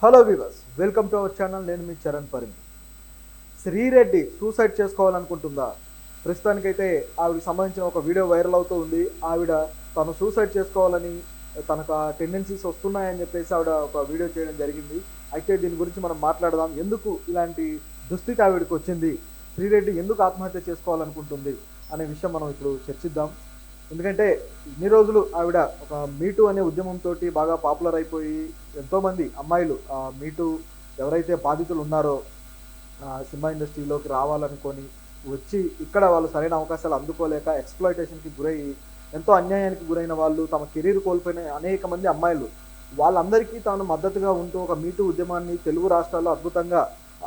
Hello viewers, welcome to our channel. నేను మీ Charan Parimi. Sri Reddy suicide చేసుకోవాలనుకుంటుందా? ప్రస్తుతానికైతే ఆవిడకి సంబంధించిన ఒక వీడియో వైరల్ అవుతూ ఉంది. ఆవిడ తను సూసైడ్ చేసుకోవాలని తనకు ఆ టెండెన్సీస్ వస్తున్నాయని చెప్పేసి ఆవిడ ఒక వీడియో చేయడం జరిగింది. అయితే దీని గురించి మనం మాట్లాడదాం. ఎందుకు ఇలాంటి దుస్థితి ఆవిడకి వచ్చింది, శ్రీరెడ్డి ఎందుకు ఆత్మహత్య చేసుకోవాలనుకుంటుంది అనే విషయం మనం ఇప్పుడు చర్చిద్దాం. ఎందుకంటే ఇన్ని రోజులు ఆవిడ ఒక మీటూ అనే ఉద్యమంతో బాగా పాపులర్ అయిపోయి ఎంతోమంది అమ్మాయిలు మీటూ ఎవరైతే బాధితులు ఉన్నారో సినిమా ఇండస్ట్రీలోకి రావాలనుకొని వచ్చి ఇక్కడ వాళ్ళు సరైన అవకాశాలు అందుకోలేక ఎక్స్‌ప్లాయిటేషన్‌కి గురయ్యి ఎంతో అన్యాయానికి గురైన వాళ్ళు, తమ కెరీర్ కోల్పోయిన అనేక మంది అమ్మాయిలు, వాళ్ళందరికీ తాను మద్దతుగా ఉంటూ ఒక మీటూ ఉద్యమాన్ని తెలుగు రాష్ట్రాల్లో అద్భుతంగా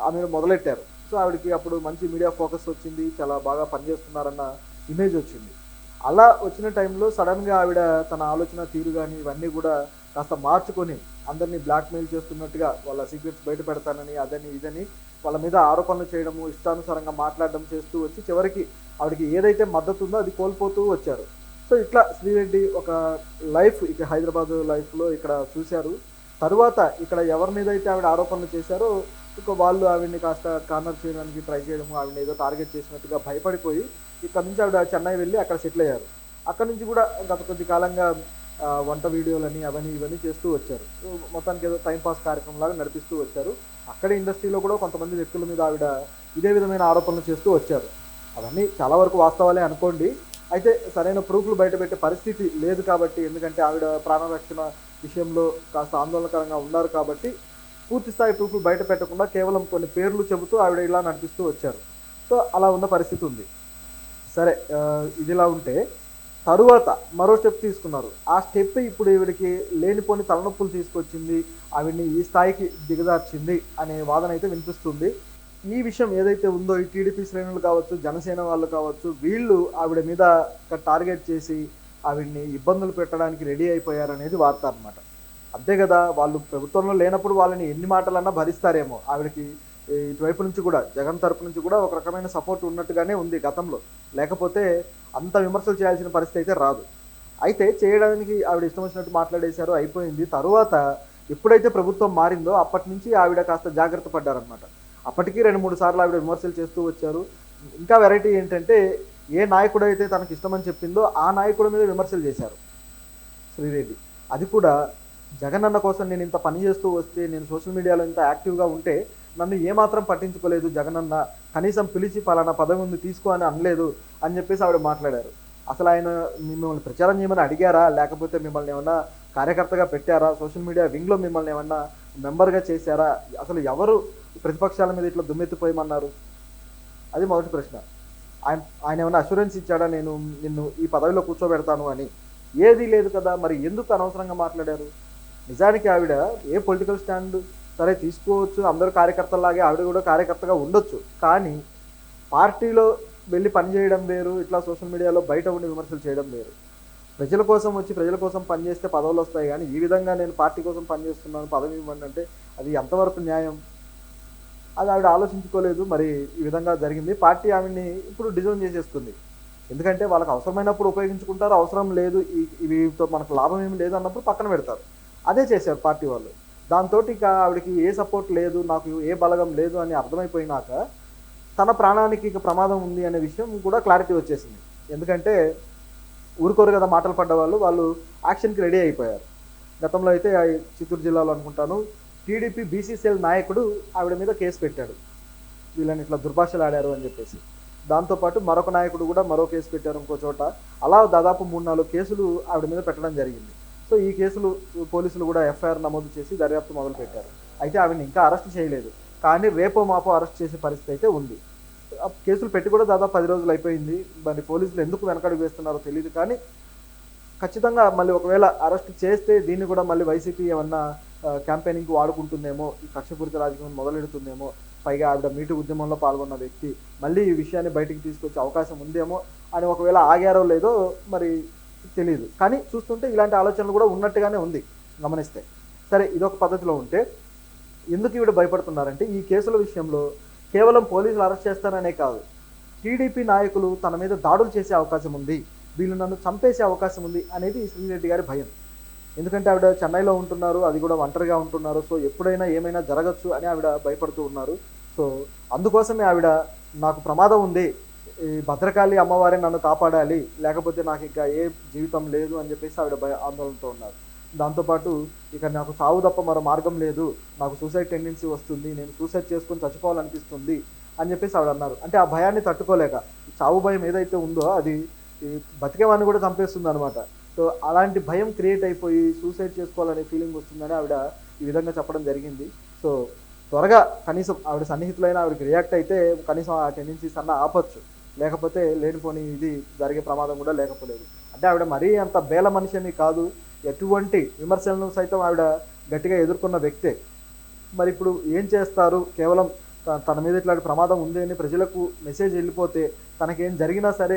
ఆమె మొదలెట్టారు. సో ఆవిడకి అప్పుడు మంచి మీడియా ఫోకస్ వచ్చింది, చాలా బాగా పనిచేస్తున్నారన్న ఇమేజ్ వచ్చింది. అలా వచ్చిన టైంలో సడన్గా ఆవిడ తన ఆలోచన తీరు కానీ ఇవన్నీ కూడా కాస్త మార్చుకొని అందరినీ బ్లాక్మెయిల్ చేస్తున్నట్టుగా వాళ్ళ సీక్రెట్స్ బయట పెడతానని అదని ఇదని వాళ్ళ మీద ఆరోపణలు చేయడము, ఇష్టానుసారంగా మాట్లాడడం చేస్తూ వచ్చి చివరికి ఆవిడకి ఏదైతే మద్దతు ఉందో అది కోల్పోతూ వచ్చారు. సో ఇట్లా శ్రీరెడ్డి ఒక లైఫ్ ఇక హైదరాబాద్ లైఫ్లో ఇక్కడ చూశారు. తరువాత ఇక్కడ ఎవరి మీద అయితే ఆవిడ ఆరోపణలు చేశారో ఇక వాళ్ళు ఆవిడని కాస్త కార్నర్ చేయడానికి ట్రై చేయడము, ఆవిడని ఏదో టార్గెట్ చేసినట్టుగా భయపడిపోయి ఇక్కడ నుంచి ఆవిడ చెన్నై వెళ్ళి అక్కడ సెటిల్ అయ్యారు. అక్కడ నుంచి కూడా గత కొద్ది కాలంగా వంట వీడియోలని అవన్నీ ఇవన్నీ చేస్తూ వచ్చారు. మొత్తానికి ఏదో టైంపాస్ కార్యక్రమంలాగా నడిపిస్తూ వచ్చారు. అక్కడే ఇండస్ట్రీలో కూడా కొంతమంది వ్యక్తుల మీద ఆవిడ ఇదే విధమైన ఆరోపణలు చేస్తూ వచ్చారు. అవన్నీ చాలా వరకు వాస్తవాలే అనుకోండి. అయితే సరైన ప్రూఫ్లు బయటపెట్టే పరిస్థితి లేదు కాబట్టి, ఎందుకంటే ఆవిడ ప్రాణరక్షణ విషయంలో కాస్త ఆందోళనకరంగా ఉన్నారు కాబట్టి పూర్తి స్థాయి ప్రూఫ్లు బయట పెట్టకుండా కేవలం కొన్ని పేర్లు చెబుతూ ఆవిడ ఇలా నడిపిస్తూ వచ్చారు. సో అలా ఉన్న పరిస్థితి ఉంది. సరే, ఇదిలా ఉంటే తరువాత మరో స్టెప్ తీసుకున్నారు. ఆ స్టెప్ ఇప్పుడు ఈవిడికి లేనిపోని తలనొప్పులు తీసుకొచ్చింది, ఆవిడ్ని ఈ స్థాయికి దిగజార్చింది అనే వాదన అయితే వినిపిస్తుంది. ఈ విషయం ఏదైతే ఉందో ఈ టీడీపీ శ్రేణులు కావచ్చు, జనసేన వాళ్ళు కావచ్చు, వీళ్ళు ఆవిడ మీద టార్గెట్ చేసి ఆవిడ్ని ఇబ్బందులు పెట్టడానికి రెడీ అయిపోయారనేది వార్త అనమాట. అంతే కదా, వాళ్ళు ప్రభుత్వంలో లేనప్పుడు వాళ్ళని ఎన్ని మాటలన్నా భరిస్తారేమో. ఆవిడకి ఇటువైపు నుంచి కూడా జగన్ తరపు నుంచి కూడా ఒక రకమైన సపోర్ట్ ఉన్నట్టుగానే ఉంది గతంలో. లేకపోతే అంత విమర్శలు చేయాల్సిన పరిస్థితి అయితే రాదు. అయితే చేయడానికి ఆవిడ ఇష్టం వచ్చినట్టు మాట్లాడేశారు, అయిపోయింది. తరువాత ఎప్పుడైతే ప్రభుత్వం మారిందో అప్పటి నుంచి ఆవిడ కాస్త జాగ్రత్త పడ్డారనమాట. అప్పటికి 2-3 సార్లు ఆవిడ విమర్శలు చేస్తూ వచ్చారు. ఇంకా వెరైటీ ఏంటంటే ఏ నాయకుడు అయితే తనకు ఇష్టమని చెప్పిందో ఆ నాయకుడి మీద విమర్శలు చేశారు శ్రీరెడ్డి. అది కూడా జగన్ అన్న కోసం నేను ఇంత పని చేస్తూ వస్తే, నేను సోషల్ మీడియాలో ఇంత యాక్టివ్గా ఉంటే నన్ను ఏమాత్రం పట్టించుకోలేదు జగనన్న, కనీసం పిలిచి పలానా పదవి ఉంది తీసుకో అని అనలేదు అని చెప్పేసి ఆవిడ మాట్లాడారు. అసలు ఆయన మిమ్మల్ని ప్రచారం చేయమని అడిగారా, లేకపోతే మిమ్మల్ని ఏమన్నా కార్యకర్తగా పెట్టారా, సోషల్ మీడియా వింగ్లో మిమ్మల్ని ఏమన్నా మెంబర్గా చేశారా, అసలు ఎవరు ప్రతిపక్షాల మీద ఇట్లా దుమ్మెత్తిపోయమన్నారు? అది మొదటి ప్రశ్న. ఆయన ఆయన ఏమైనా అష్యూరెన్స్ ఇచ్చాడా నేను నిన్ను ఈ పదవిలో కూర్చోబెడతాను అని? ఏదీ లేదు కదా, మరి ఎందుకు అనవసరంగా మాట్లాడారు? నిజానికి ఆవిడ ఏ పొలిటికల్ స్టాండ్ సరే తీసుకోవచ్చు, అందరూ కార్యకర్తలాగే ఆవిడ కూడా కార్యకర్తగా ఉండొచ్చు. కానీ పార్టీలో వెళ్ళి పనిచేయడం వేరు, ఇట్లా సోషల్ మీడియాలో బయట ఉండి విమర్శలు చేయడం వేరు. ప్రజల కోసం వచ్చి ప్రజల కోసం పనిచేస్తే పదవులు వస్తాయి, కానీ ఈ విధంగా నేను పార్టీ కోసం పనిచేస్తున్నాను పదవి ఇవ్వండి అంటే అది ఎంతవరకు న్యాయం? అది ఆవిడ ఆలోచించుకోలేదు. మరి ఈ విధంగా జరిగింది. పార్టీ ఆవిడ్ని ఇప్పుడు డిజైన్ చేసేస్తుంది. ఎందుకంటే వాళ్ళకి అవసరమైనప్పుడు ఉపయోగించుకుంటారు, అవసరం లేదు వీటితో మనకు లాభం ఏమి లేదు అన్నప్పుడు పక్కన పెడతారు. అదే చేశారు పార్టీ వాళ్ళు. దాంతో ఇక ఆవిడకి ఏ సపోర్ట్ లేదు, నాకు ఏ బలగం లేదు అని అర్థమైపోయినాక తన ప్రాణానికి ఇక ప్రమాదం ఉంది అనే విషయం కూడా క్లారిటీ వచ్చేసింది. ఎందుకంటే ఊరుకోరు కదా మాటలు పడ్డ వాళ్ళు యాక్షన్కి రెడీ అయిపోయారు. గతంలో అయితే చిత్తూరు జిల్లాలో అనుకుంటాను టీడీపీ బీసీసీఎల్ నాయకుడు ఆవిడ మీద కేసు పెట్టాడు, వీళ్ళని ఇట్లా దుర్భాషలు ఆడారు అని చెప్పేసి. దాంతోపాటు మరొక నాయకుడు కూడా మరో కేసు పెట్టారు ఇంకో చోట. అలా దాదాపు 3-4 కేసులు ఆవిడ మీద పెట్టడం జరిగింది. సో ఈ కేసులు పోలీసులు కూడా ఎఫ్ఐఆర్ నమోదు చేసి దర్యాప్తు మొదలుపెట్టారు. అయితే ఆవిడని ఇంకా అరెస్ట్ చేయలేదు, కానీ రేపో మాపో అరెస్ట్ చేసే పరిస్థితి అయితే ఉంది. కేసులు పెట్టి కూడా దాదాపు 10 రోజులు అయిపోయింది. మరి పోలీసులు ఎందుకు వెనకడుగు వేస్తున్నారో తెలియదు, కానీ ఖచ్చితంగా మళ్ళీ ఒకవేళ అరెస్ట్ చేస్తే దీన్ని కూడా మళ్ళీ వైసీపీ ఏమన్నా క్యాంపెయినింగ్కి వాడుకుంటుందేమో, ఈ కక్షపూరిత రాజకీయం మొదలెడుతుందేమో. పైగా ఆవిడ మీటూ ఉద్యమంలో పాల్గొన్న వ్యక్తి, మళ్ళీ ఈ విషయాన్ని బయటికి తీసుకొచ్చే అవకాశం ఉందేమో అని ఒకవేళ ఆగారో లేదో మరి తెలియదు. కానీ చూస్తుంటే ఇలాంటి ఆలోచనలు కూడా ఉన్నట్టుగానే ఉంది గమనిస్తే. సరే, ఇదొక పద్ధతిలో ఉంటే ఎందుకు ఈవిడ భయపడుతున్నారంటే ఈ కేసుల విషయంలో కేవలం పోలీసులు అరెస్ట్ చేస్తారనే కాదు, టీడీపీ నాయకులు తన మీద దాడులు చేసే అవకాశం ఉంది, వీళ్ళు నన్ను చంపేసే అవకాశం ఉంది అనేది శ్రీరెడ్డి గారి భయం. ఎందుకంటే ఆవిడ చెన్నైలో ఉంటున్నారు, అది కూడా ఒంటరిగా ఉంటున్నారు. సో ఎప్పుడైనా ఏమైనా జరగచ్చు అని ఆవిడ భయపడుతూ ఉన్నారు. సో అందుకోసమే ఆవిడ నాకు ప్రమాదం ఉంది, ఈ భద్రకాళి అమ్మవారే నన్ను కాపాడాలి, లేకపోతే నాకు ఇంకా ఏ జీవితం లేదు అని చెప్పేసి ఆవిడ ఆందోళనతో ఉన్నారు. దాంతోపాటు ఇక నాకు సావు తప్ప మరో మార్గం లేదు, నాకు సూసైడ్ టెండెన్సీ వస్తుంది, నేను సూసైడ్ చేసుకొని చచ్చిపోవాలనిపిస్తుంది అని చెప్పేసి ఆవిడ అన్నారు. అంటే ఆ భయాన్ని తట్టుకోలేక, ఈ చావు భయం ఏదైతే ఉందో అది ఈ బతికేవాడిని కూడా చంపేస్తుంది అనమాట. సో అలాంటి భయం క్రియేట్ అయిపోయి సూసైడ్ చేసుకోవాలనే ఫీలింగ్ వస్తుందని ఆవిడ ఈ విధంగా చెప్పడం జరిగింది. సో త్వరగా కనీసం ఆవిడ సన్నిహితులైన ఆవిడకి రియాక్ట్ అయితే కనీసం ఆ టెండెన్సీస్ అన్న ఆపొచ్చు, లేకపోతే లేనిపోని ఇది జరిగే ప్రమాదం కూడా లేకపోలేదు. అంటే ఆవిడ మరీ అంత బేల మనిషి అని కాదు, ఎటువంటి విమర్శలను సైతం ఆవిడ గట్టిగా ఎదుర్కొన్న వ్యక్తే. మరి ఇప్పుడు ఏం చేస్తారు? కేవలం తన మీద ఇట్లాంటి ప్రమాదం ఉంది అని ప్రజలకు మెసేజ్ వెళ్ళిపోతే తనకేం జరిగినా సరే